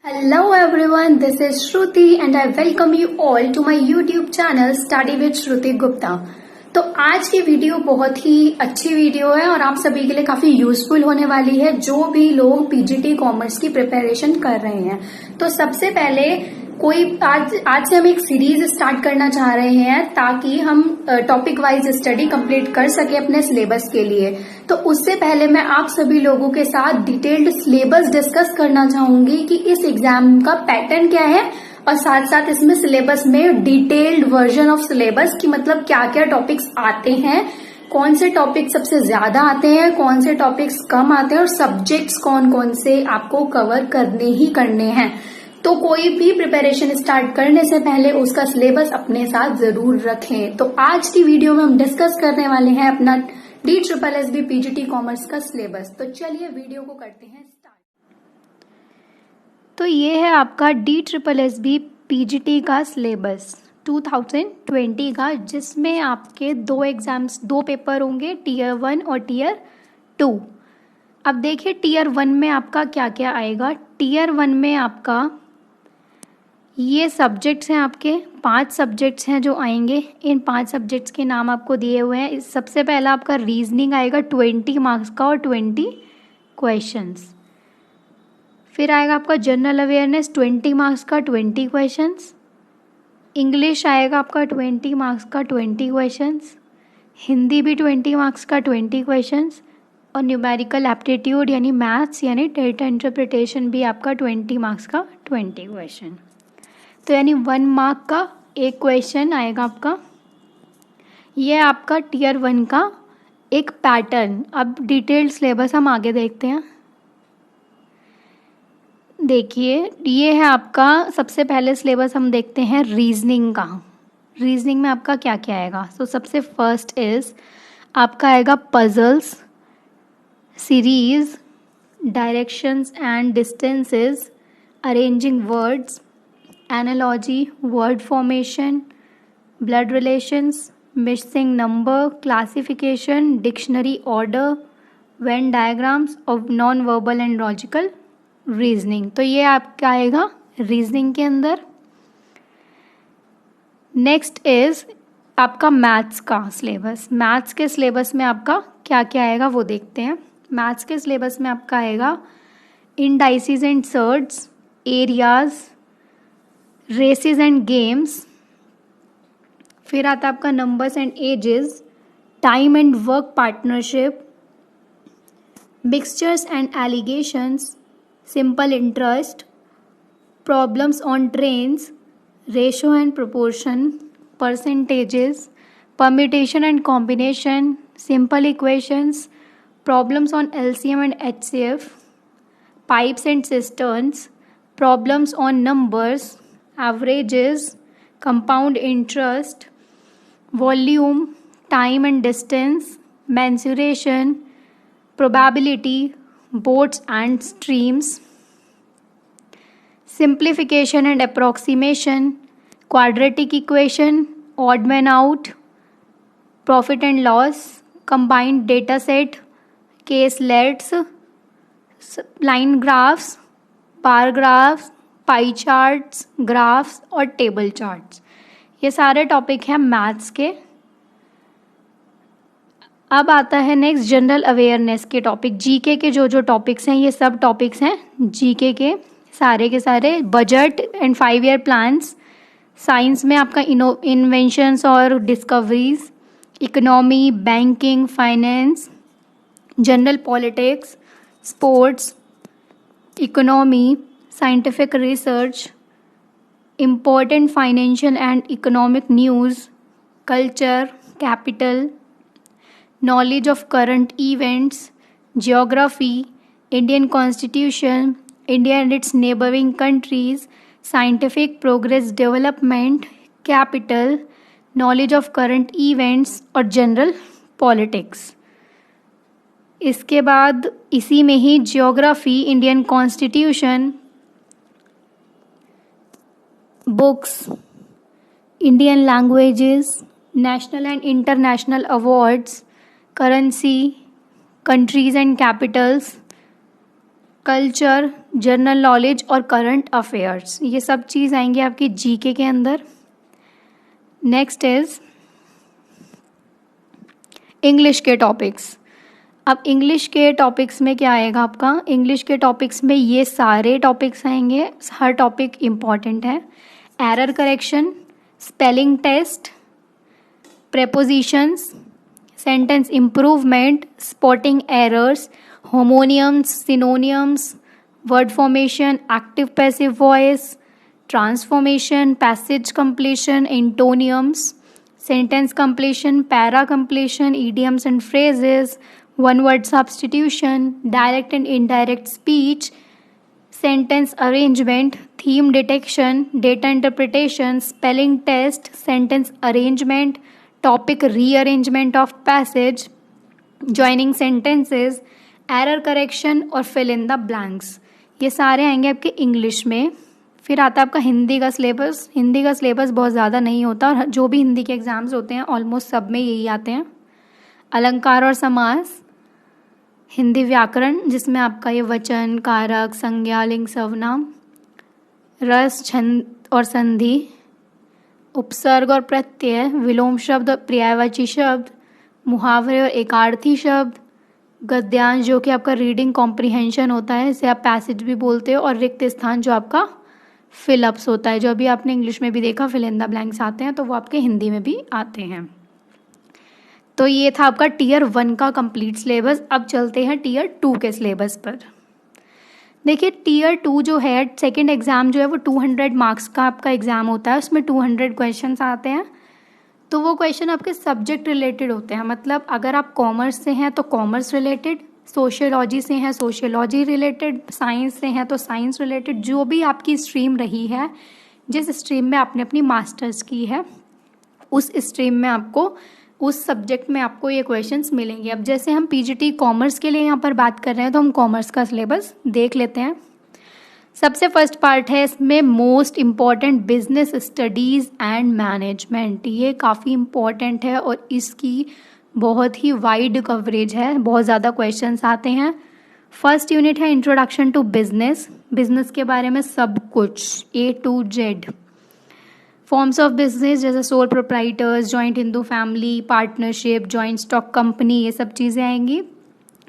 Hello everyone, this is Shruti and I welcome you all to my YouTube channel Study with Shruti Gupta। तो आज की video बहुत ही अच्छी video है और आप सभी के लिए काफी यूजफुल होने वाली है जो भी लोग पीजीटी कॉमर्स की प्रिपरेशन कर रहे हैं। तो सबसे पहले आज से हम एक सीरीज स्टार्ट करना चाह रहे हैं ताकि हम टॉपिक वाइज स्टडी कंप्लीट कर सके अपने सिलेबस के लिए। तो उससे पहले मैं आप सभी लोगों के साथ डिटेल्ड सिलेबस डिस्कस करना चाहूंगी कि इस एग्जाम का पैटर्न क्या है और साथ साथ इसमें सिलेबस में डिटेल्ड वर्जन ऑफ सिलेबस की मतलब क्या क्या टॉपिक्स आते हैं, कौन से टॉपिक सबसे ज्यादा आते हैं, कौन से टॉपिक्स कम आते हैं और सब्जेक्ट्स कौन कौन से आपको कवर करने ही करने हैं। तो कोई भी प्रिपरेशन स्टार्ट करने से पहले उसका सिलेबस अपने साथ जरूर रखें। तो आज की वीडियो में हम डिस्कस करने वाले हैं अपना DSSB पीजीटी कॉमर्स का सिलेबस। तो चलिए वीडियो को करते हैं स्टार्ट। तो ये है आपका DSSB पीजीटी का सिलेबस 2020 का, जिसमें आपके दो पेपर होंगे, टीयर 1 और टीयर 2। अब देखिए टीयर 1 में आपका क्या क्या आएगा। टीयर 1 में आपका ये सब्जेक्ट्स हैं, आपके 5 सब्जेक्ट्स हैं जो आएंगे। इन 5 सब्जेक्ट्स के नाम आपको दिए हुए हैं। सबसे पहला आपका रीजनिंग आएगा 20 मार्क्स का और 20 क्वेश्चंस। फिर आएगा आपका जनरल अवेयरनेस 20 मार्क्स का 20 क्वेश्चंस। इंग्लिश आएगा आपका 20 मार्क्स का 20 क्वेश्चंस। हिंदी भी 20 मार्क्स का 20 क्वेश्चंस और न्यूमेरिकल एप्टीट्यूड यानी मैथ्स यानी डेटा इंटरप्रिटेशन भी आपका 20 मार्क्स का 20 क्वेश्चन। तो यानी 1 मार्क का एक क्वेश्चन आएगा आपका। ये आपका टीयर 1 का एक पैटर्न। अब डिटेल्ड सिलेबस हम आगे देखते हैं। देखिए ये है आपका सबसे पहले सिलेबस हम देखते हैं रीजनिंग का। रीजनिंग में आपका क्या क्या आएगा। तो सबसे फर्स्ट इज आपका आएगा puzzles, series, directions and distances, arranging words, analogy, word formation, blood relations, missing number, classification, dictionary order, Venn diagrams और non verbal and logical reasoning. तो ये आपका आएगा रीजनिंग के अंदर। नेक्स्ट इज आपका मैथ्स का सिलेबस। मैथ्स के सिलेबस में आपका क्या क्या आएगा वो देखते हैं। मैथ्स के सिलेबस में आपका आएगा indices and surds, areas, races and games. फिर आता है आपका numbers and ages, time and work partnership, mixtures and alligations, simple interest, problems on trains, ratio and proportion, percentages, permutation and combination, simple equations, problems on LCM and HCF, pipes and cisterns, problems on numbers, averages, compound interest, volume, time and distance, mensuration, probability, boats and streams, simplification and approximation, quadratic equation, odd man out, profit and loss, combined data set, केसलेट्स, line graphs, bar graphs, pie charts, graphs और table charts. ये सारे topic हैं maths के। अब आता है next general awareness के topic. GK के जो टॉपिक्स हैं ये सब टॉपिक्स हैं जीके के सारे। Budget and 5 year plans. Science में आपका इन्वेंशंस और discoveries, economy, banking, finance, general politics, sports, economy, scientific research, important financial and economic news, culture, capital, knowledge of current events, geography, Indian constitution, India and its neighbouring countries, scientific progress development, capital, knowledge of current events और general politics. इसके बाद इसी में ही geography, Indian constitution, books, Indian languages, national and international awards, currency, countries and Capitals, culture, general knowledge और current affairs, ये सब चीज़ आएंगे आपकी जीके के अंदर। नेक्स्ट इज इंग्लिश के टॉपिक्स। अब इंग्लिश के टॉपिक्स में क्या आएगा आपका, इंग्लिश के टॉपिक्स में ये सारे टॉपिक्स आएंगे, हर टॉपिक इम्पॉर्टेंट है। Error correction, spelling test, prepositions, sentence improvement, spotting errors, homonyms, synonyms, word formation, active passive voice, transformation, passage completion, antonyms, sentence completion, para completion, idioms and phrases, one word substitution, direct and indirect speech, sentence arrangement, theme detection, data interpretation, spelling test, sentence arrangement, topic rearrangement of passage, joining sentences, error correction और fill in the blanks, ये सारे आएंगे आपके English में। फिर आता है आपका हिंदी का सिलेबस। हिंदी का सिलेबस बहुत ज़्यादा नहीं होता और जो भी हिंदी के एग्जाम्स होते हैं ऑलमोस्ट सब में यही आते हैं। अलंकार और समास, हिंदी व्याकरण जिसमें आपका ये वचन, कारक, संज्ञा, लिंग, सर्वनाम, रस, छंद और संधि, उपसर्ग और प्रत्यय, विलोम शब्द और पर्यायवाची शब्द, मुहावरे और एकार्थी शब्द, गद्यांश जो कि आपका रीडिंग कॉम्प्रिहेंशन होता है, इसे आप पैसेज भी बोलते हो, और रिक्त स्थान जो आपका फिलअप्स होता है, जो अभी आपने इंग्लिश में भी देखा फिल इन द ब्लैंक्स आते हैं, तो वो आपके हिंदी में भी आते हैं। तो ये था आपका टीयर 1 का कंप्लीट सिलेबस। अब चलते हैं टीयर 2 के सिलेबस पर। देखिए टीयर 2 जो है, सेकंड एग्ज़ाम जो है वो 200 मार्क्स का आपका एग्ज़ाम होता है, उसमें 200 क्वेश्चंस आते हैं। तो वो क्वेश्चन आपके सब्जेक्ट रिलेटेड होते हैं, मतलब अगर आप कॉमर्स से हैं तो कॉमर्स रिलेटेड, सोशियोलॉजी से हैं सोशियोलॉजी रिलेटेड, साइंस से हैं तो साइंस रिलेटेड, जो भी आपकी स्ट्रीम रही है, जिस स्ट्रीम में आपने अपनी मास्टर्स की है उस स्ट्रीम में आपको, उस सब्जेक्ट में आपको ये क्वेश्चंस मिलेंगे। अब जैसे हम पीजीटी कॉमर्स के लिए यहाँ पर बात कर रहे हैं तो हम कॉमर्स का सिलेबस देख लेते हैं। सबसे फर्स्ट पार्ट है इसमें most important, business studies and management. ये काफ़ी इम्पॉर्टेंट है और इसकी बहुत ही वाइड कवरेज है, बहुत ज़्यादा क्वेश्चंस आते हैं। फर्स्ट यूनिट है इंट्रोडक्शन टू बिजनेस, बिजनेस के बारे में सब कुछ A to Z। Forms of business जैसे sole proprietors, joint Hindu family, partnership, joint stock company, ये सब चीज़ें आएंगी।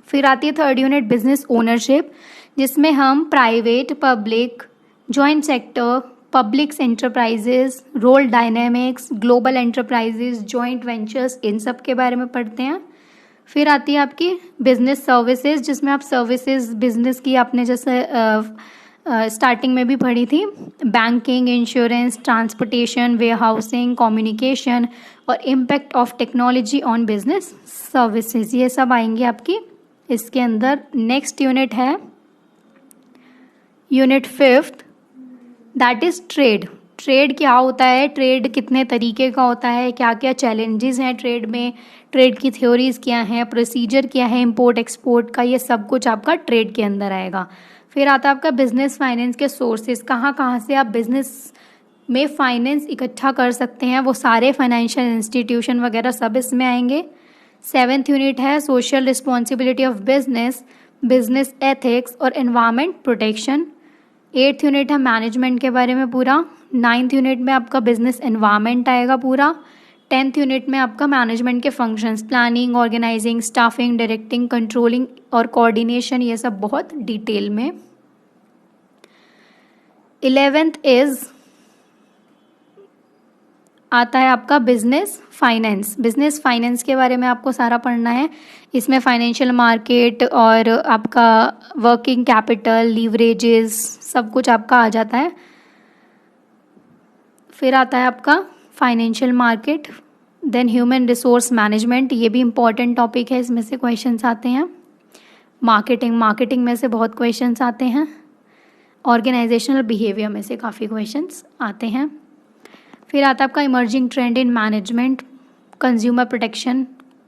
फिर आती है थर्ड यूनिट बिजनेस ओनरशिप, जिसमें हम private, public, joint sector, public enterprises, role dynamics, global enterprises, joint ventures, इन सब के बारे में पढ़ते हैं। फिर आती है आपकी बिजनेस सर्विसेज, जिसमें आप सर्विसेज बिजनेस की आपने जैसे स्टार्टिंग में भी पढ़ी थी, banking, insurance, transportation, warehousing, communication और impact of technology on business services, ये सब आएंगे आपकी इसके अंदर। नेक्स्ट यूनिट है unit 5th, that is trade. Trade क्या होता है, ट्रेड कितने तरीके का होता है, क्या क्या चैलेंजेस हैं ट्रेड में, ट्रेड की थ्योरीज क्या हैं, प्रोसीजर क्या है इंपोर्ट एक्सपोर्ट का, ये सब कुछ आपका ट्रेड के अंदर आएगा। फिर आता है आपका बिजनेस फाइनेंस के सोर्सेज, कहाँ कहाँ से आप बिजनेस में फाइनेंस इकट्ठा कर सकते हैं, वो सारे फाइनेंशियल इंस्टीट्यूशन वगैरह सब इसमें आएंगे। 7th यूनिट है social responsibility of business, business ethics और एनवायरमेंट प्रोटेक्शन। 8th यूनिट है मैनेजमेंट के बारे में पूरा। 9th यूनिट में आपका बिजनेस एनवायरमेंट आएगा पूरा। 10th यूनिट में आपका मैनेजमेंट के functions, planning, organising, staffing, directing, controlling और कोऑर्डिनेशन, ये सब बहुत डिटेल में। 11th इज आता है आपका बिजनेस फाइनेंस। बिजनेस फाइनेंस के बारे में आपको सारा पढ़ना है, इसमें फाइनेंशियल मार्केट और आपका वर्किंग कैपिटल, लीवरेजेस, सब कुछ आपका आ जाता है। फिर आता है आपका financial market, then human resource management, ये भी इम्पॉर्टेंट टॉपिक है, इसमें से क्वेश्चंस आते हैं। मार्केटिंग, मार्केटिंग में से बहुत क्वेश्चंस आते हैं। ऑर्गेनाइजेशनल बिहेवियर में से काफ़ी क्वेश्चंस आते हैं। फिर आता है आपका emerging trend in management, consumer protection.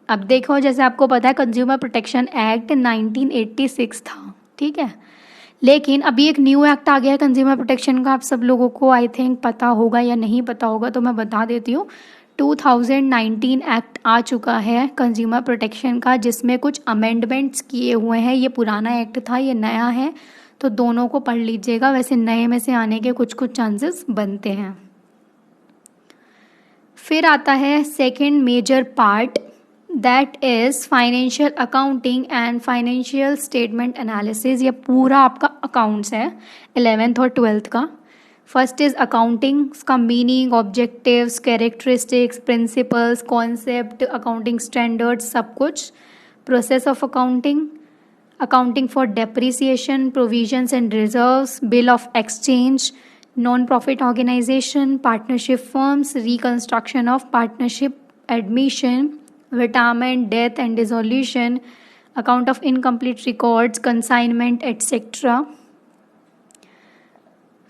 अब देखो जैसे आपको पता है कंज्यूमर प्रोटेक्शन एक्ट 1986 था, ठीक है, लेकिन अभी एक न्यू एक्ट आ गया है कंज्यूमर प्रोटेक्शन का, आप सब लोगों को आई थिंक पता होगा या नहीं पता होगा, तो मैं बता देती हूँ। 2019 एक्ट आ चुका है कंज्यूमर प्रोटेक्शन का, जिसमें कुछ अमेंडमेंट्स किए हुए हैं। ये पुराना एक्ट था, ये नया है, तो दोनों को पढ़ लीजिएगा, वैसे नए में से आने के कुछ कुछ चांसेस बनते हैं। फिर आता है second major part, that is financial accounting and financial statement analysis. ये पूरा आपका अकाउंट्स है 11th और 12th का। फर्स्ट इज अकाउंटिंग का meaning, objectives, characteristics, principles, concept, accounting standards, सब कुछ। Process of accounting, accounting for depreciation, provisions and reserves, bill of exchange, non-profit organization, partnership firms, reconstruction of partnership, admission, retirement, death and dissolution, account of incomplete records, consignment, etc.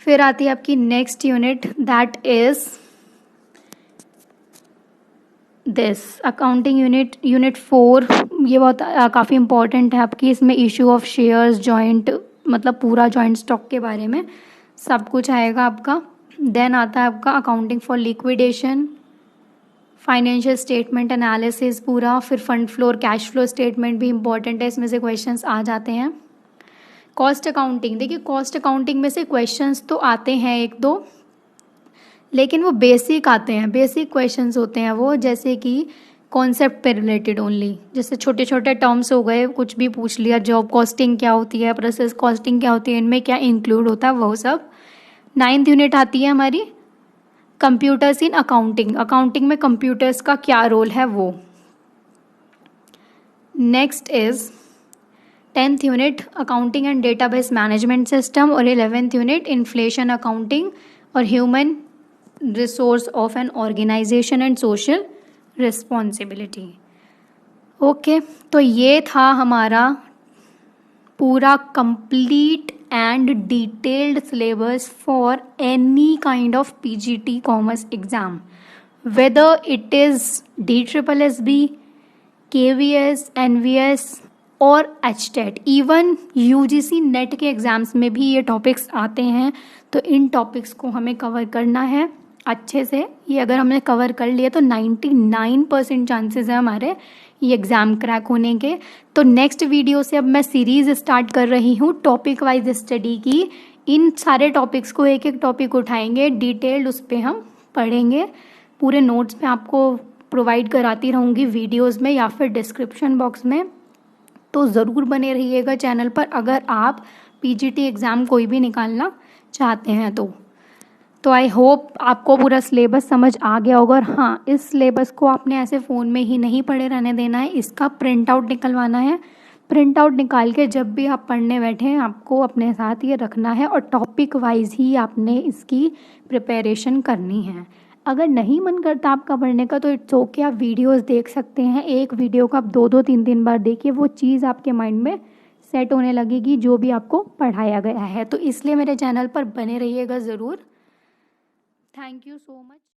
फिर आती है आपकी next unit, that is this accounting unit, unit 4। ये बहुत काफ़ी important है आपकी। इसमें इशू ऑफ शेयर्स, जॉइंट मतलब पूरा जॉइंट स्टॉक के बारे में सब कुछ आएगा आपका। देन आता है आपका accounting for liquidation, financial statement analysis पूरा। फिर fund floor, cash flow statement भी इंपॉर्टेंट है, इसमें से क्वेश्चंस आ जाते हैं। कॉस्ट अकाउंटिंग, देखिए कॉस्ट अकाउंटिंग में से क्वेश्चंस तो आते हैं एक दो, लेकिन वो बेसिक आते हैं, बेसिक क्वेश्चंस होते हैं वो, जैसे कि कॉन्सेप्ट पे रिलेटेड ओनली। जैसे छोटे छोटे टर्म्स हो गए, कुछ भी पूछ लिया, जॉब कॉस्टिंग क्या होती है, प्रोसेस कॉस्टिंग क्या होती है, इनमें क्या इंक्लूड होता है, वो सब। 9th यूनिट आती है हमारी कंप्यूटर्स इन अकाउंटिंग, अकाउंटिंग में कंप्यूटर्स का क्या रोल है वो। Next is 10th unit accounting and database management system, और 11th यूनिट इन्फ्लेशन अकाउंटिंग और human resource of an organisation and social responsibility. Okay, तो ये था हमारा पूरा complete and detailed syllabus for any kind of PGT commerce exam, whether it is DSSB, KVS, NVS और HTET। Even UGC NET के exams में भी ये टॉपिक्स आते हैं, तो इन टॉपिक्स को हमें कवर करना है अच्छे से। ये अगर हमने कवर कर लिया तो 99% चांसेस है हमारे ये एग्ज़ाम क्रैक होने के। तो नेक्स्ट वीडियो से अब मैं सीरीज़ स्टार्ट कर रही हूँ टॉपिक वाइज स्टडी की। इन सारे टॉपिक्स को एक एक टॉपिक उठाएंगे, डिटेल्ड उस पर हम पढ़ेंगे। पूरे नोट्स मैं आपको प्रोवाइड कराती रहूँगी वीडियोज़ में या फिर डिस्क्रिप्शन बॉक्स में, तो ज़रूर बने रहिएगा चैनल पर अगर आप पीजीटी एग्ज़ाम कोई भी निकालना चाहते हैं तो आई होप आपको पूरा सिलेबस समझ आ गया होगा। और हाँ, इस सिलेबस को आपने ऐसे फ़ोन में ही नहीं पढ़े रहने देना है, इसका प्रिंट आउट निकलवाना है। प्रिंट आउट निकाल के जब भी आप पढ़ने बैठें आपको अपने साथ ये रखना है, और टॉपिक वाइज ही आपने इसकी प्रिपरेशन करनी है। अगर नहीं मन करता आपका पढ़ने का तो इट्स ओके, आप वीडियोज़ देख सकते हैं। एक वीडियो को आप 2-2, 3-3 बार देखिए, वो चीज़ आपके माइंड में सेट होने लगेगी जो भी आपको पढ़ाया गया है। तो इसलिए मेरे चैनल पर बने रहिएगा ज़रूर। Thank you so much.